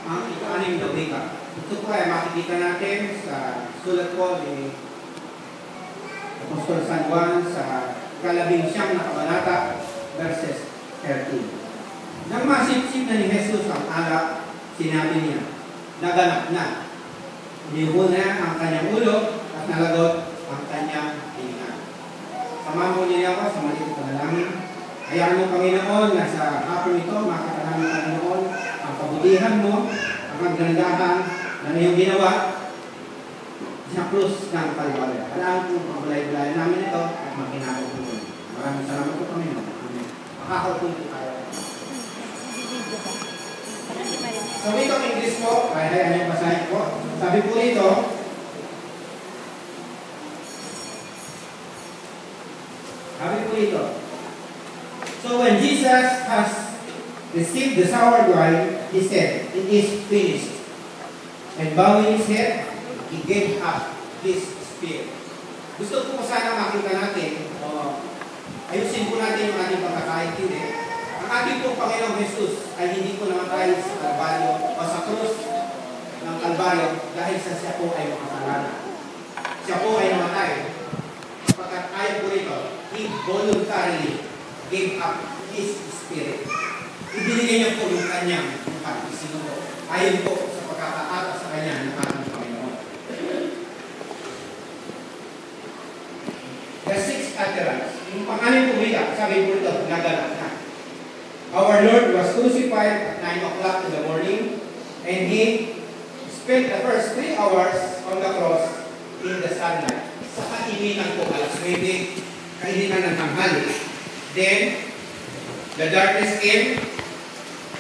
Ang ika-anim na wika. Ito po ay makikita natin sa sulat po ni Apostol San Juan sa 11 na kabanata, verses 13. Nang masipsip na ni Jesus ang alak, sinabi niya, naganap na. Iniho na ang kanyang ulo at nalagot ang kanyang hininga. Samahan mo niya ako sa maliit na panalangin. Hayaan mo, Panginoon, na sa hapon ito, makakalaman, Panginoon, ang kabutihan mo, ang kagandahan na iyong ginawa sa krus ng Kalbaryo. Alam ko, pagbalay-balay namin ito at makinabot mo. Maraming salamat po, Panginoon. Amen. Makakaupo tayo. So, itong English po, ay yung basahin po. Sabi po ito, so when Jesus has received the sour wine, he said, "It is finished." And bowing his head, he gave up his spirit. Gusto ko sana makita natin, ayusin po natin yung ating pagkakaintindi. Ang ating pong Panginoong Jesus ay hindi po namatay sa Kalbaryo o sa krus ng Kalbaryo dahil sa siya po ay makasalanan. Siya po ay namatay. Pagkat ayon po rito, he voluntarily gave up his spirit. Ibinigay niya po yung kanyang buhay. Sinuno. Ayon po sa pagkakaata sa kanya ng ating Panginoon. The sixth utterance. Yung pangalan po wika, sabi po ito, naganap na. Our Lord was crucified at 9 o'clock in the morning, and He spent the first 3 hours on the cross in the sunlight. Sa kainitan po, alas 9, kainitan ng tanghali. Then, the darkness came,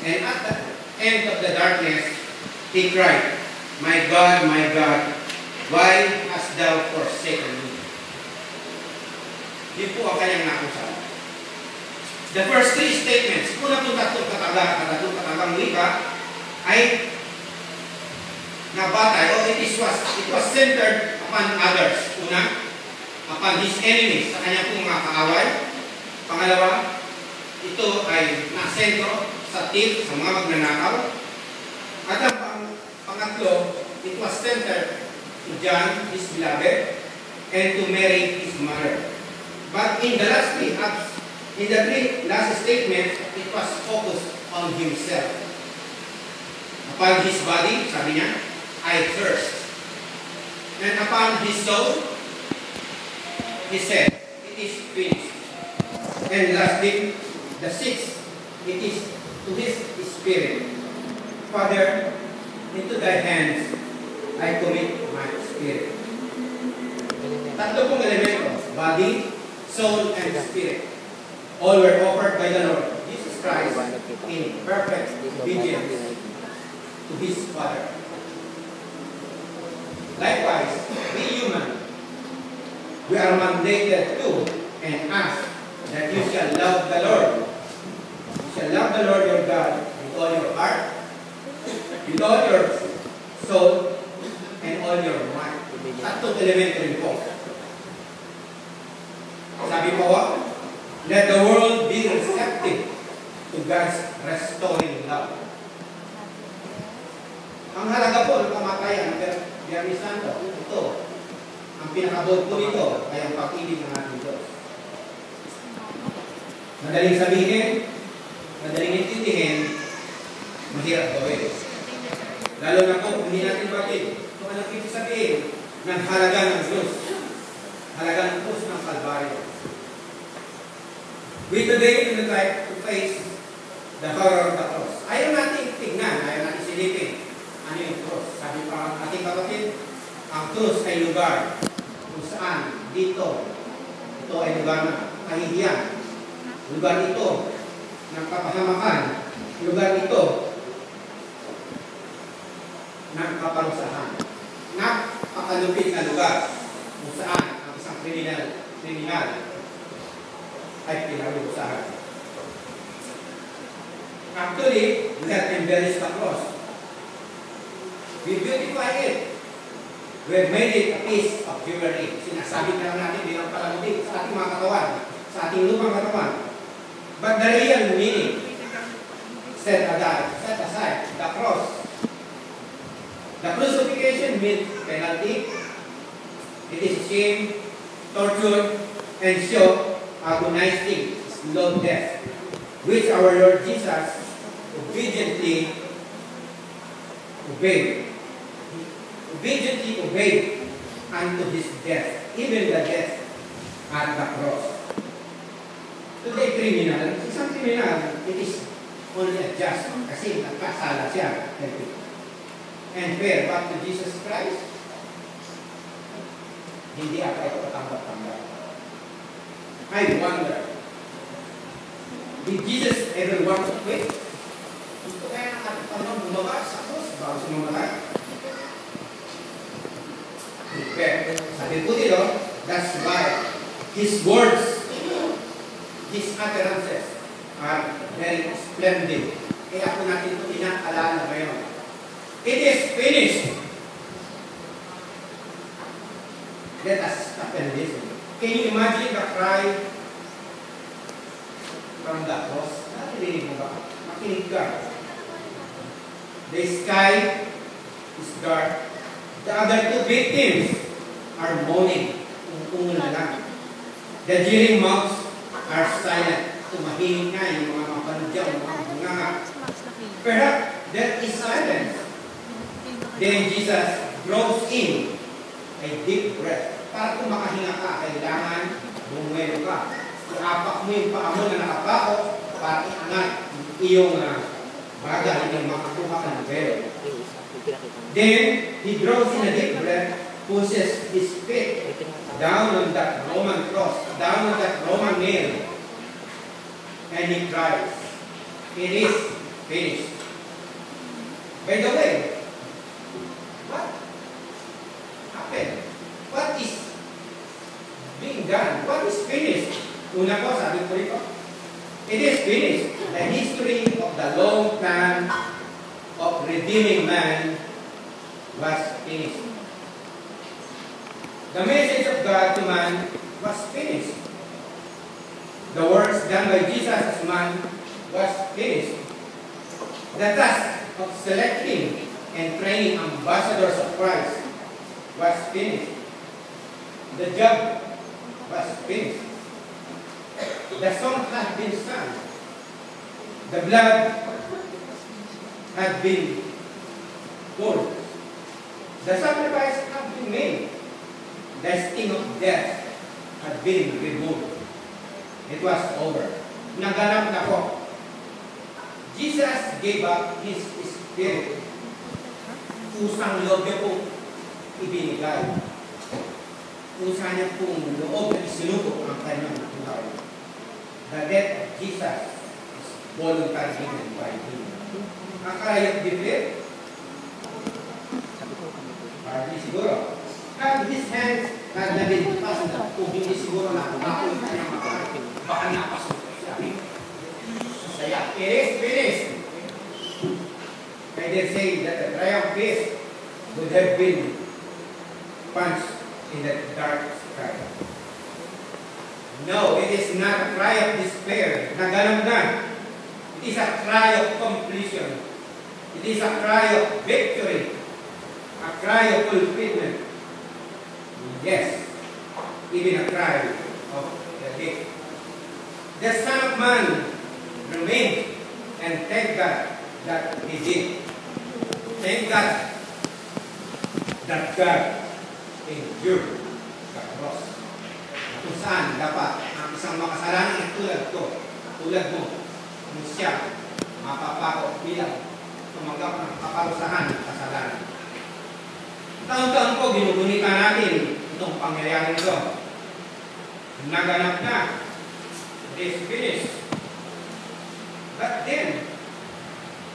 and at the end of the darkness, He cried, my God, why hast thou forsaken me?" Yun po ang kanyang nakusap. The first 3 statements, una itong tatlong katagang wika, ay nabatay, o it was centered upon others. Una, upon his enemies, sa kanyang pong mga kaaway. Pangalawa, ito ay nasentro sa thief, sa mga magnanakaw. At ang pangatlo, it was centered to John, his beloved, and to Mary, his mother. But in the last 3 acts, in the 3 last statements, it was focused on himself. Upon his body, sabi niya, I thirst. And upon his soul, he said, it is finished. And lastly, the 6th, it is to his spirit. Father, into thy hands I commit my spirit. Tatlo pong elemento, body, soul, and spirit. All were offered by the Lord Jesus Christ in perfect obedience to His Father. Likewise, we human, we are mandated to and ask that you shall love the Lord. You shall love the Lord your God with all your heart, with all your soul, and all your mind. Tatlong elemento rin po. Sabi po, let the world be receptive to God's restoring love. Ang halaga po ng kamatayan ng Biyernes Santo, ito, ang pinakabot po nito ay ang pag-ibig ng ating Diyos. Madaling sabihin, madaling intindihin, mahirap gawin. Lalo na po, kung hindi natin batid, kung anong ibig sabihin ng halaga ng Diyos, halaga ng Diyos ng Kalbaryo. We today will try to face the horror of the cross. Ayaw natin tignan, ayaw natin silipin. Ano yung cross? Sabi pa ating kapatid, ang cross ay lugar kung saan dito, ito ay lugar ng kahihiyan. Lugar ito ng kapahamakan. Lugar ito ng kaparusahan. Napakalupit na lugar kung saan ang isang kriminal ay pinarusahan. Actually, we have embellished the cross. We beautify it. We have made it a piece of jewelry. Sinasabi na lang natin bilang palamuti sa ating mga katawan, sa ating lupang katawan. But the real meaning set aside the cross. The crucifixion means penalty. It is shame, torture, and so agonizing, slow death, which our Lord Jesus obediently obeyed. Obediently obeyed unto his death, even the death at the cross. Today, criminal, isang criminal, it is only a just kasi nagkasala siya. And fair, but to Jesus Christ, hindi ata ito katanggap-tanggap. I wonder, did Jesus ever want to quit? Ito kaya nakatapang bumaba sa cross bago sumamatay? Prepare. Sabi po dito, that's why his words, his utterances are very splendid. Kaya po natin ito inaalala ngayon. It is finished. Let us stop and listen. Can you imagine the cry from the cross? Narinig mo ba? Makinig ka. The sky is dark. The other two victims are moaning. Tungtungan na lang. The jeering mouths are silent. Tumahimik na yung mga mapanudyaw, mga bunganga. Perhaps there is silence. Then Jesus draws in a deep breath. Para kung makahinga ka, kailangan bumuelo ka. Iapak mo yung paa mo na nakapako para iangat iyong bagay na makakuha ka ng belo. Then, he draws in a deep breath, pushes his feet down on that Roman cross, down on that Roman nail, and he cries, "It is finished." By the way, what happened? What is being done? What is finished? Una ko, sabi ko rito, it is finished. The history of the long plan of redeeming man was finished. The message of God to man was finished. The works done by Jesus as man was finished. The task of selecting and training ambassadors of Christ was finished. The job was finished. The song had been sung. The blood had been poured. The sacrifice had been made. The sting of death had been removed. It was over. Naganap na po. Jesus gave up his spirit. Kusang loob niya pong ibinigay. Kusa niya pong loob na isinuko ang kanyang buhay. The death of Jesus is voluntary given by him. Ang karayot defeat, hardly siguro. Had his hands had na been fastened, kung hindi siguro na ako yung kanyang makaray, baka napasok siya. Saya, it is finished. I dare say that the triumph fist would have been punched in that dark sky. No, it is not a cry of despair. Naganap na. It is a cry of completion. It is a cry of victory. A cry of fulfillment. Yes, even a cry of the dead. The Son of Man remained, and thank God that he did. Thank God that God endured the cross. Kung saan dapat ang isang makasalanan na tulad ko, tulad mo, kung siya mapapako bilang tumanggap ng kaparusahan ng kasalanan. Taon-taon po ginugunita natin itong pangyayari ito. Naganap na. It is finished. But then,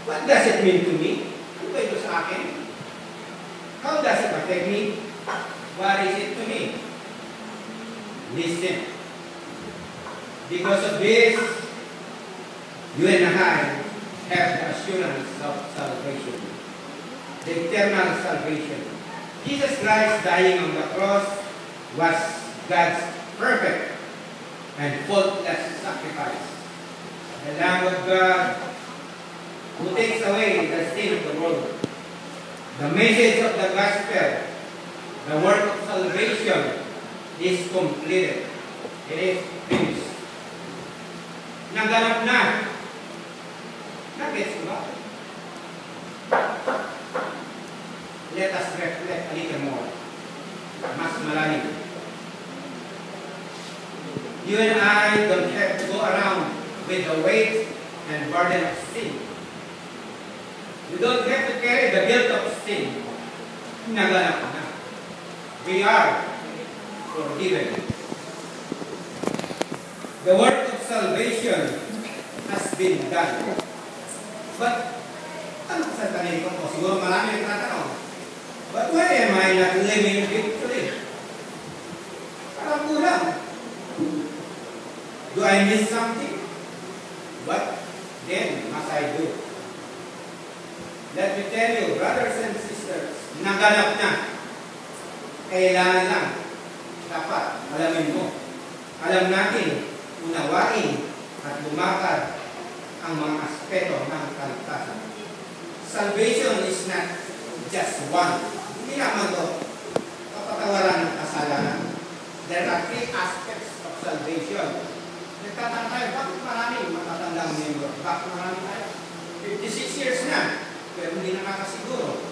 what does it mean to me? Ano ba ito sa akin? How does it affect me? What is it to me? Listen. Because of this, you and I have the assurance of salvation. The eternal salvation. Jesus Christ dying on the cross was God's perfect and faultless sacrifice. The Lamb of God who takes away the sin of the world. The message of the gospel, the work of salvation, is completed. It is finished. Naganap na. Nagets ba? Let us reflect a little more. Mas malalim. You and I don't have to go around with the weight and burden of sin. You don't have to carry the guilt of sin. Naganap na. We are forgiven. The work of salvation has been done. But, tanong sa tanong ko, siguro marami ang tatanong, but why am I not living victory? Parang kulang. Do I miss something? What then must I do? Let me tell you, brothers and sisters, naganap na. Kailangan lang. Dapat, alamin mo. Alam natin, unawain at lumakad ang mga aspeto ng kaligtasan. Salvation is not just one. Hindi naman ito kapatawaran ng kasalanan. There are 3 aspects of salvation. Nagtatang tayo, bakit maraming matatandang member? Bakit marami tayo? 56 years na, pero hindi nakakasiguro.